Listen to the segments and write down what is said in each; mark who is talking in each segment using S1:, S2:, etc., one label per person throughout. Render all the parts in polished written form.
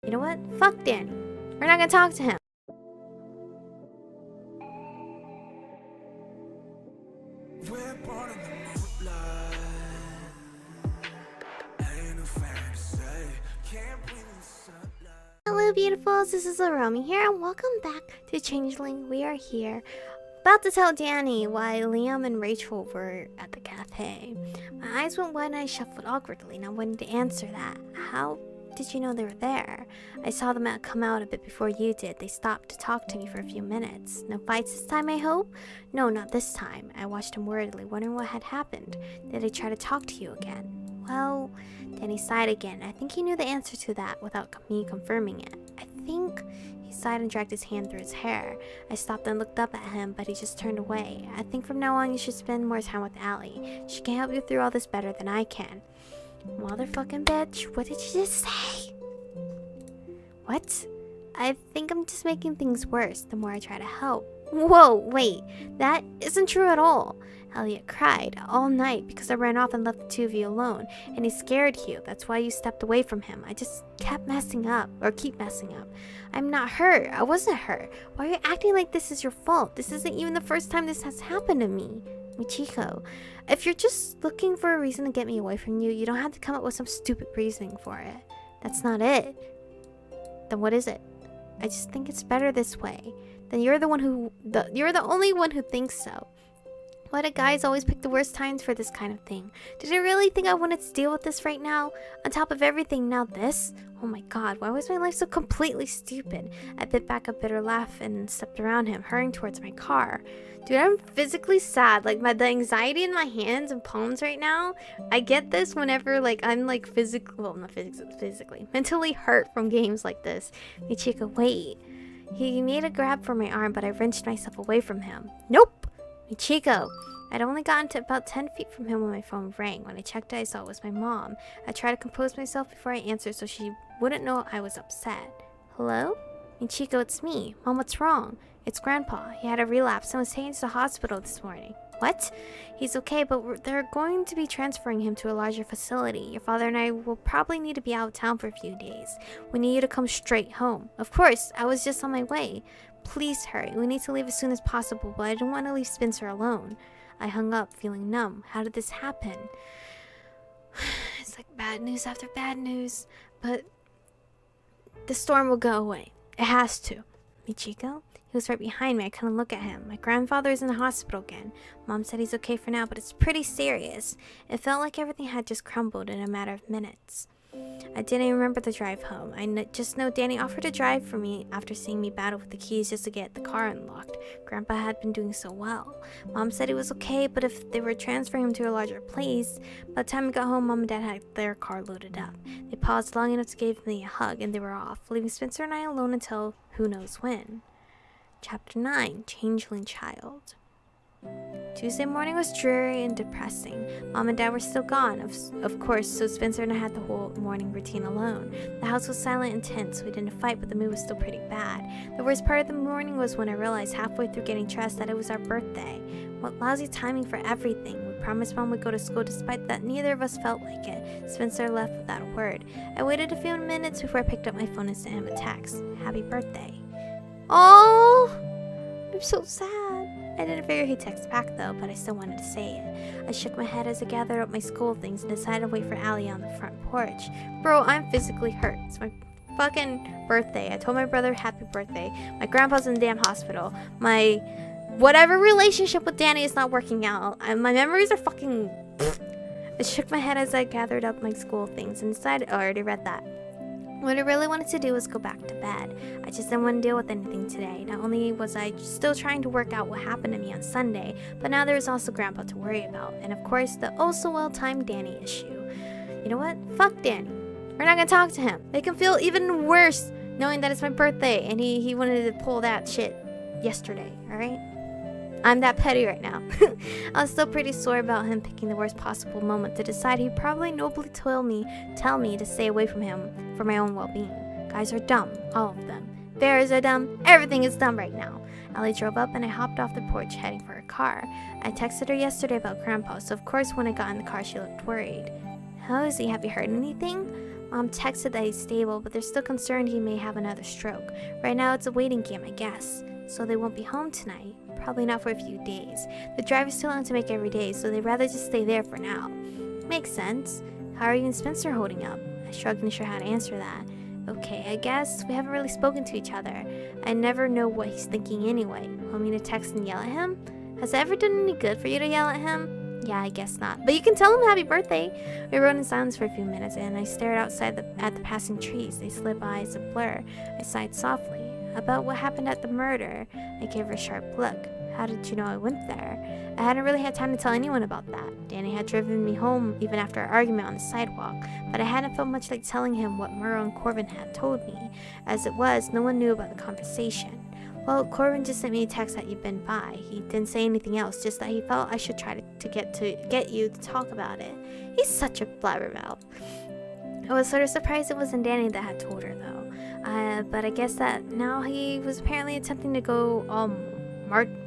S1: You know what? Fuck Danny. We're not gonna talk to him. Hello beautifuls, this is Aromie here and welcome back to Changeling. We are here about to tell Danny why Liam and Rachel were at the cafe. My eyes went wide and I shuffled awkwardly, not wanting to answer that. How did you know they were there? I saw them come out a bit before you did. They stopped to talk to me for a few minutes. No fights this time, I hope? No, not this time. I watched him worriedly, wondering what had happened. Did they try to talk to you again? Well, Danny sighed again. I think he knew the answer to that without me confirming it. I think... He sighed and dragged his hand through his hair. I stopped and looked up at him, but he just turned away. I think from now on you should spend more time with Allie. She can help you through all this better than I can. Motherfucking bitch, what did you just say? What? I think I'm just making things worse the more I try to help. Whoa, wait, that isn't true at all. Elliot cried all night because I ran off and left the two of you alone, and he scared you. That's why you stepped away from him. I just kept messing up, or keep messing up. I'm not hurt. I wasn't hurt. Why are you acting like this is your fault? This isn't even the first time this has happened to me. Michiko, if you're just looking for a reason to get me away from you, you don't have to come up with some stupid reasoning for it. That's not it. Then what is it? I just think it's better this way. Then you're the only one who thinks so. Why do guys always pick the worst times for this kind of thing? Did I really think I wanted to deal with this right now? On top of everything, now this? Oh my god, why was my life so completely stupid? I bit back a bitter laugh and stepped around him, hurrying towards my car. Dude, I'm physically sad. Like, the anxiety in my hands and palms right now, I get this whenever, like, I'm, like, physically, mentally hurt from games like this. Michiko, wait. He made a grab for my arm, but I wrenched myself away from him. Nope! Michiko! I'd only gotten to about 10 feet from him when my phone rang. When I checked it, I saw it was my mom. I tried to compose myself before I answered so she wouldn't know I was upset. Hello? Michiko, it's me. Mom, what's wrong? It's Grandpa. He had a relapse and was taken to the hospital this morning. What? He's okay, but they're going to be transferring him to a larger facility. Your father and I will probably need to be out of town for a few days. We need you to come straight home. Of course, I was just on my way. Please hurry. We need to leave as soon as possible, but I don't want to leave Spencer alone. I hung up, feeling numb. How did this happen? It's like bad news after bad news, but the storm will go away. It has to. Michiko? He was right behind me. I couldn't look at him. My grandfather is in the hospital again. Mom said he's okay for now, but it's pretty serious. It felt like everything had just crumbled in a matter of minutes. I didn't remember the drive home. Just know Danny offered to drive for me after seeing me battle with the keys just to get the car unlocked. Grandpa had been doing so well. Mom said he was okay, but if they were transferring him to a larger place, by the time we got home, Mom and Dad had their car loaded up. They paused long enough to give me a hug, and they were off, leaving Spencer and I alone until who knows when. Chapter 9, Changeling Child. Tuesday morning was dreary and depressing. Mom and Dad were still gone, of course, so Spencer and I had the whole morning routine alone. The house was silent and tense. We didn't fight, but the mood was still pretty bad. The worst part of the morning was when I realized halfway through getting dressed that it was our birthday. What lousy timing for everything. We promised Mom would go to school despite that neither of us felt like it. Spencer left without a word. I waited a few minutes before I picked up my phone and sent him a text. Happy birthday. Oh, I'm so sad. I didn't figure he'd text back though, but I still wanted to say it. I shook my head as I gathered up my school things and decided to wait for Allie on the front porch. Bro, I'm physically hurt. It's my fucking birthday. I told my brother happy birthday. My grandpa's in the damn hospital. My whatever relationship with Danny is not working out. My memories are fucking... I shook my head as I gathered up my school things and decided... Oh, I already read that. What I really wanted to do was go back to bed. I just didn't want to deal with anything today. Not only was I still trying to work out what happened to me on Sunday, but now there was also Grandpa to worry about. And of course, the oh-so-well-timed Danny issue. You know what? Fuck Danny. We're not gonna talk to him. Make him feel even worse knowing that it's my birthday and he wanted to pull that shit yesterday, alright? I'm that petty right now. I was still pretty sore about him picking the worst possible moment to decide he'd probably nobly tell me to stay away from him for my own well-being. Guys are dumb, all of them. Bears are dumb, everything is dumb right now. Allie drove up and I hopped off the porch heading for her car. I texted her yesterday about Grandpa, so of course when I got in the car she looked worried. How is he? Have you heard anything? Mom texted that he's stable, but they're still concerned he may have another stroke. Right now it's a waiting game, I guess. So they won't be home tonight. Probably not for a few days. The drive is too long to make every day, so they'd rather just stay there for now. Makes sense. How are you and Spencer holding up? I shrugged, unsure how to answer that. Okay, I guess we haven't really spoken to each other. I never know what he's thinking anyway. Want me to text and yell at him? Has it ever done any good for you to yell at him? Yeah, I guess not. But you can tell him happy birthday. We rode in silence for a few minutes, and I stared outside at the passing trees. They slid by as a blur. I sighed softly. About what happened at the murder. I gave her a sharp look. How did you know I went there? I hadn't really had time to tell anyone about that. Danny had driven me home even after our argument on the sidewalk, but I hadn't felt much like telling him what Murrow and Corbin had told me. As it was, no one knew about the conversation. Well, Corbin just sent me a text that you'd been by. He didn't say anything else, just that he felt I should try to get you to talk about it. He's such a blabbermouth. I was sort of surprised it wasn't Danny that had told her, though. But I guess that now he was apparently attempting to go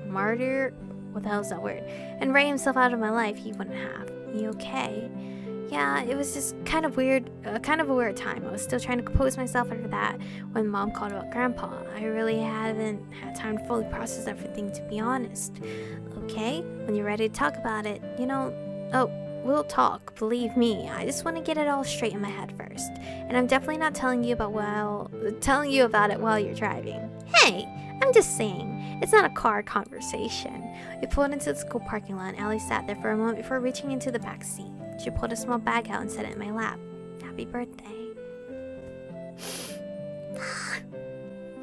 S1: martyr, what the hell is that word, and write himself out of my life. He wouldn't have. You okay? Yeah, it was just kind of a weird time. I was still trying to compose myself after that when Mom called about Grandpa. I really haven't had time to fully process everything, to be honest. Okay, when you're ready to talk about it, we'll talk, believe me. I just want to get it all straight in my head first. And I'm definitely not telling you about it while you're driving. Hey, I'm just saying. It's not a car conversation. We pulled into the school parking lot, and Allie sat there for a moment before reaching into the back seat. She pulled a small bag out and set it in my lap. Happy birthday.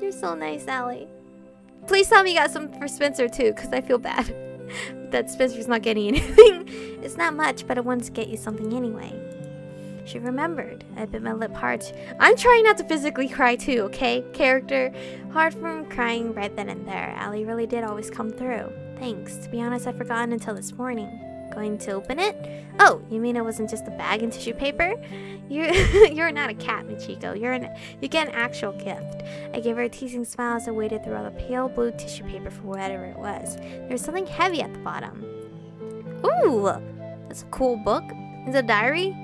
S1: You're so nice, Allie. Please tell me you got something for Spencer too, because I feel bad that Spencer's not getting anything. It's not much, but I wanted to get you something anyway. She remembered. I bit my lip hard. I'm trying not to physically cry too, okay? Character. Hard from crying right then and there. Allie really did always come through. Thanks. To be honest, I'd forgotten until this morning. Going to open it? Oh, you mean it wasn't just a bag and tissue paper? You're not a cat, Michiko. You get an actual gift. I gave her a teasing smile as I waded through all the pale blue tissue paper for whatever it was. There was something heavy at the bottom. Ooh, that's a cool book. Is it a diary?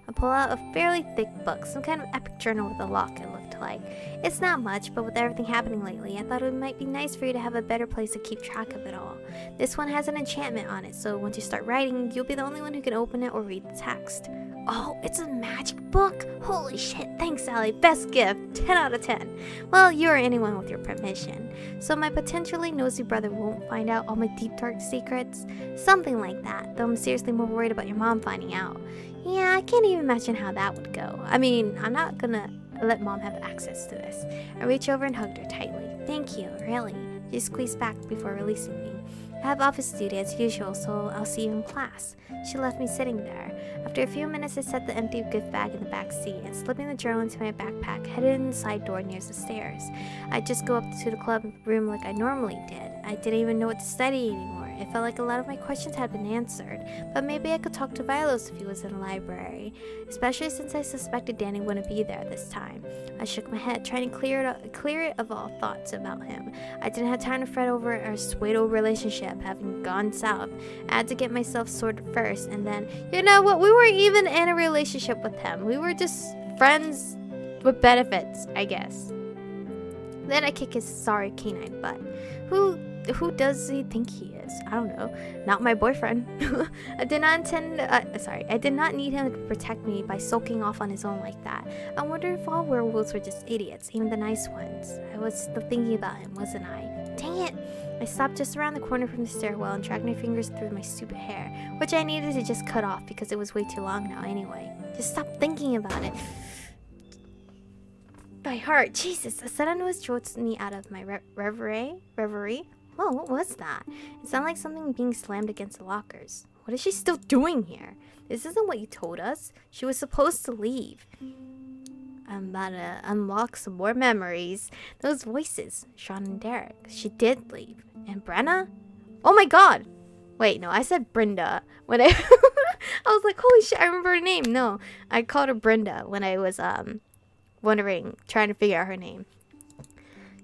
S1: I pull out a fairly thick book, some kind of epic journal with a lock, it looked like. It's not much, but with everything happening lately, I thought it might be nice for you to have a better place to keep track of it all. This one has an enchantment on it, so once you start writing, you'll be the only one who can open it or read the text. Oh, it's a magic book? Holy shit, thanks, Allie. Best gift. 10 out of 10. Well, you or anyone with your permission. So my potentially nosy brother won't find out all my deep, dark secrets? Something like that, though I'm seriously more worried about your mom finding out. Yeah, I can't even imagine how that would go. I mean, I'm not gonna let Mom have access to this. I reached over and hugged her tightly. Thank you, really. She squeezed back before releasing me. I have office duty as usual, so I'll see you in class. She left me sitting there. After a few minutes, I set the empty gift bag in the back seat and slipping the journal into my backpack, headed in the side door near the stairs. I'd just go up to the club room like I normally did. I didn't even know what to study anymore. It felt like a lot of my questions had been answered, but maybe I could talk to Vilos if he was in the library, especially since I suspected Danny wouldn't be there this time. I shook my head, trying to clear it of all thoughts about him. I didn't have time to fret over our pseudo relationship having gone south. I had to get myself sorted first, and then, you know what, we weren't even in a relationship with him. We were just friends with benefits, I guess. Then I kick his sorry canine butt. Who does he think he is? I don't know. Not my boyfriend. I did not need him to protect me by sulking off on his own like that. I wonder if all werewolves were just idiots, even the nice ones. I was still thinking about him, wasn't I? Dang it! I stopped just around the corner from the stairwell and dragged my fingers through my stupid hair, which I needed to just cut off because it was way too long now anyway. Just stop thinking about it. My heart, Jesus! A sudden noise jolted me out of my reverie. Whoa, what was that? It sounded like something being slammed against the lockers. What is she still doing here? This isn't what you told us. She was supposed to leave. I'm about to unlock some more memories. Those voices, Sean and Derek. She did leave. And Brenna? Oh my god! Wait, no, I said Brenda. When I I was like, holy shit, I remember her name. No, I called her Brenda when I was trying to figure out her name.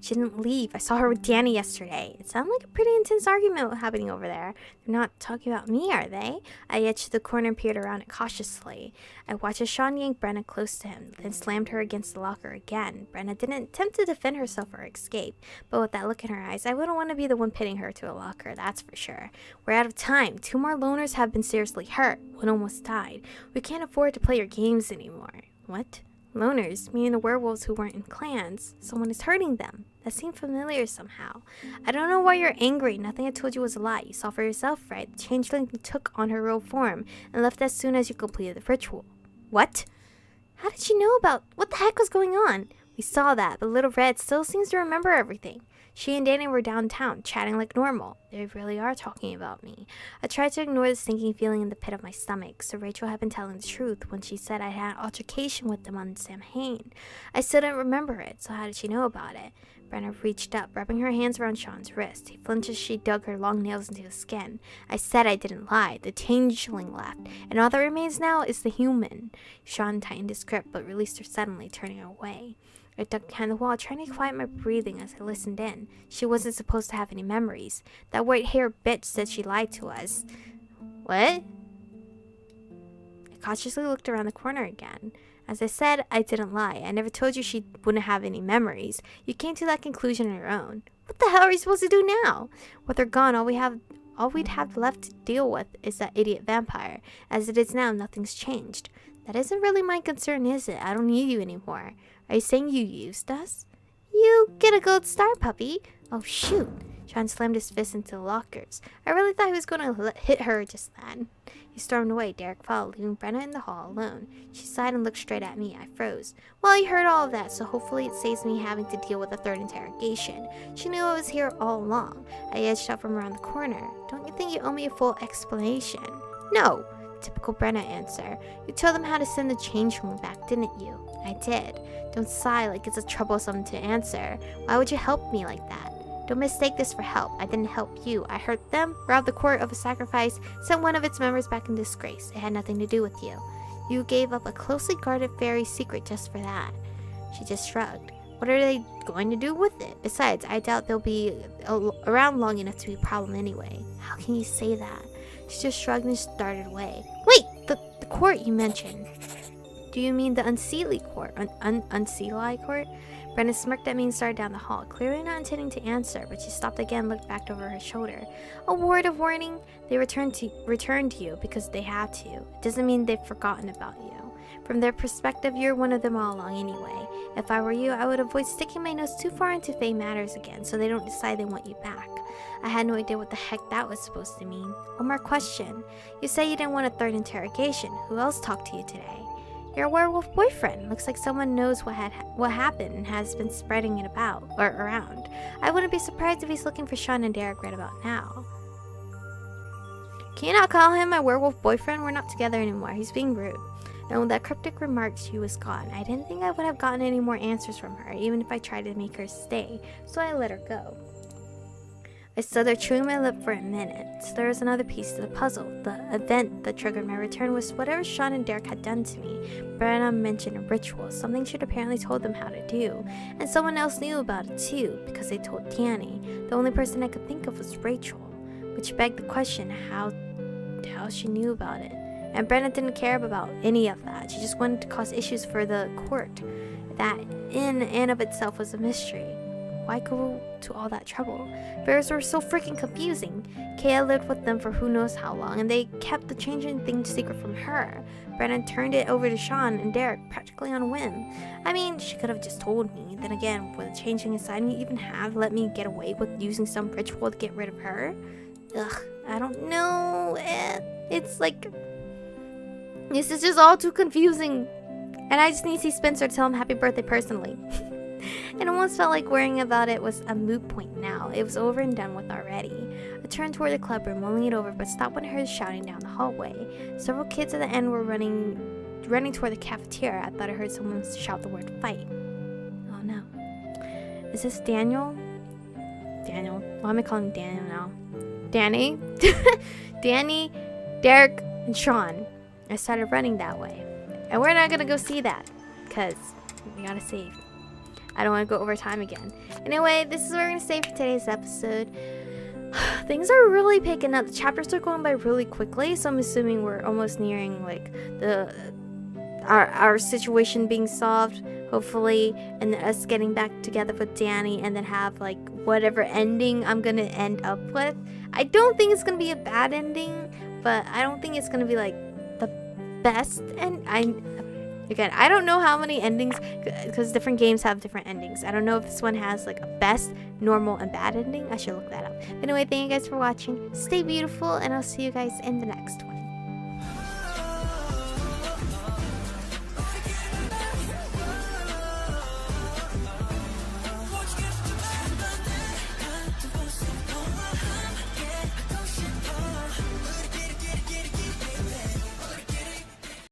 S1: She didn't leave. I saw her with Danny yesterday. It sounded like a pretty intense argument happening over there. They're not talking about me, are they? I edged to the corner and peered around it cautiously. I watched as Sean yanked Brenna close to him, then slammed her against the locker again. Brenna didn't attempt to defend herself or escape, but with that look in her eyes, I wouldn't want to be the one pitting her to a locker, that's for sure. We're out of time. 2 more loners have been seriously hurt. 1 almost died. We can't afford to play your games anymore. What? Loners, meaning the werewolves who weren't in clans. Someone is hurting them. That seemed familiar somehow. I don't know why you're angry. Nothing I told you was a lie. You saw for yourself, right? The changeling took on her real form and left as soon as you completed the ritual. What? How did you know about... What the heck was going on? We saw that, but Little Red still seems to remember everything. She and Danny were downtown, chatting like normal. They really are talking about me. I tried to ignore the sinking feeling in the pit of my stomach, so Rachel had been telling the truth when she said I had an altercation with them on Samhain. I still didn't remember it, so how did she know about it? Brenna reached up, rubbing her hands around Sean's wrist. He flinched as she dug her long nails into his skin. I said I didn't lie. The changeling left, and all that remains now is the human. Sean tightened his grip, but released her suddenly, turning her away. I ducked behind the wall, trying to quiet my breathing as I listened in. She wasn't supposed to have any memories. That white-haired bitch said she lied to us. What? I cautiously looked around the corner again. As I said, I didn't lie. I never told you she wouldn't have any memories. You came to that conclusion on your own. What the hell are you supposed to do now? With her gone, all we'd have left to deal with is that idiot vampire. As it is now, nothing's changed. That isn't really my concern, is it? I don't need you anymore. Are you saying you used us? You get a gold star, puppy. Oh, shoot. Sean slammed his fist into the lockers. I really thought he was going to hit her just then. He stormed away. Derek followed, leaving Brenna in the hall alone. She sighed and looked straight at me. I froze. Well, he heard all of that, so hopefully it saves me having to deal with a 3rd interrogation. She knew I was here all along. I edged out from around the corner. Don't you think you owe me a full explanation? No. Typical Brenna answer. You told them how to send the changeling back, didn't you? I did. Don't sigh like it's a troublesome to answer. Why would you help me like that? Don't mistake this for help. I didn't help you. I hurt them, robbed the court of a sacrifice, sent one of its members back in disgrace. It had nothing to do with you. You gave up a closely guarded fairy secret just for that. She just shrugged. What are they going to do with it? Besides, I doubt they'll be around long enough to be a problem anyway. How can you say that? She just shrugged and started away. Wait! The court you mentioned. Do you mean the unseelie court? Unseelie court? Brenna smirked at me and started down the hall, clearly not intending to answer, but she stopped again and looked back over her shoulder. A word of warning? They returned to you because they had to. It doesn't mean they've forgotten about you. From their perspective, you're one of them all along anyway. If I were you, I would avoid sticking my nose too far into Faye matters again so they don't decide they want you back. I had no idea what the heck that was supposed to mean. One more question. You say you didn't want a 3rd interrogation. Who else talked to you today? Your werewolf boyfriend. Looks like someone knows what happened and has been spreading it around. I wouldn't be surprised if he's looking for Sean and Derek right about now. Can you not call him my werewolf boyfriend? We're not together anymore. He's being rude. And with that cryptic remark, she was gone. I didn't think I would have gotten any more answers from her, even if I tried to make her stay, so I let her go. I stood there chewing my lip for a minute. So there was another piece to the puzzle. The event that triggered my return was whatever Sean and Derek had done to me. Brenna mentioned a ritual, something she'd apparently told them how to do. And someone else knew about it too, because they told Danny. The only person I could think of was Rachel, which begged the question how she knew about it. And Brenna didn't care about any of that. She just wanted to cause issues for the court. That in and of itself was a mystery. Why go to all that trouble? Bears were so freaking confusing. Kaya lived with them for who knows how long, and they kept the changing thing secret from her. Brennan turned it over to Sean and Derek practically on a whim. I mean, she could have just told me. Then again, would the changing inside me even have let me get away with using some ritual to get rid of her? Ugh, I don't know. It's like... this is just all too confusing. And I just need to see Spencer to tell him happy birthday personally. It almost felt like worrying about it was a moot point now. It was over and done with already. I turned toward the club room, mulling it over, but stopped when I heard shouting down the hallway. Several kids at the end were running toward the cafeteria. I thought I heard someone shout the word fight. Oh no. Is this Daniel? Daniel. Why am I calling him Daniel now? Danny? Danny, Derek, and Sean. I started running that way. And we're not gonna go see that, because we gotta save. I don't want to go over time again. Anyway, this is where we're going to stay for today's episode. Things are really picking up. The chapters are going by really quickly, so I'm assuming we're almost nearing like our situation being solved, hopefully, and then us getting back together with Danny, and then have like whatever ending I'm gonna end up with. I don't think it's gonna be a bad ending, but I don't think it's gonna be like the best. And I don't know how many endings, because different games have different endings. I don't know if this one has like a best, normal, and bad ending. I should look that up. But anyway, thank you guys for watching. Stay beautiful, and I'll see you guys in the next one.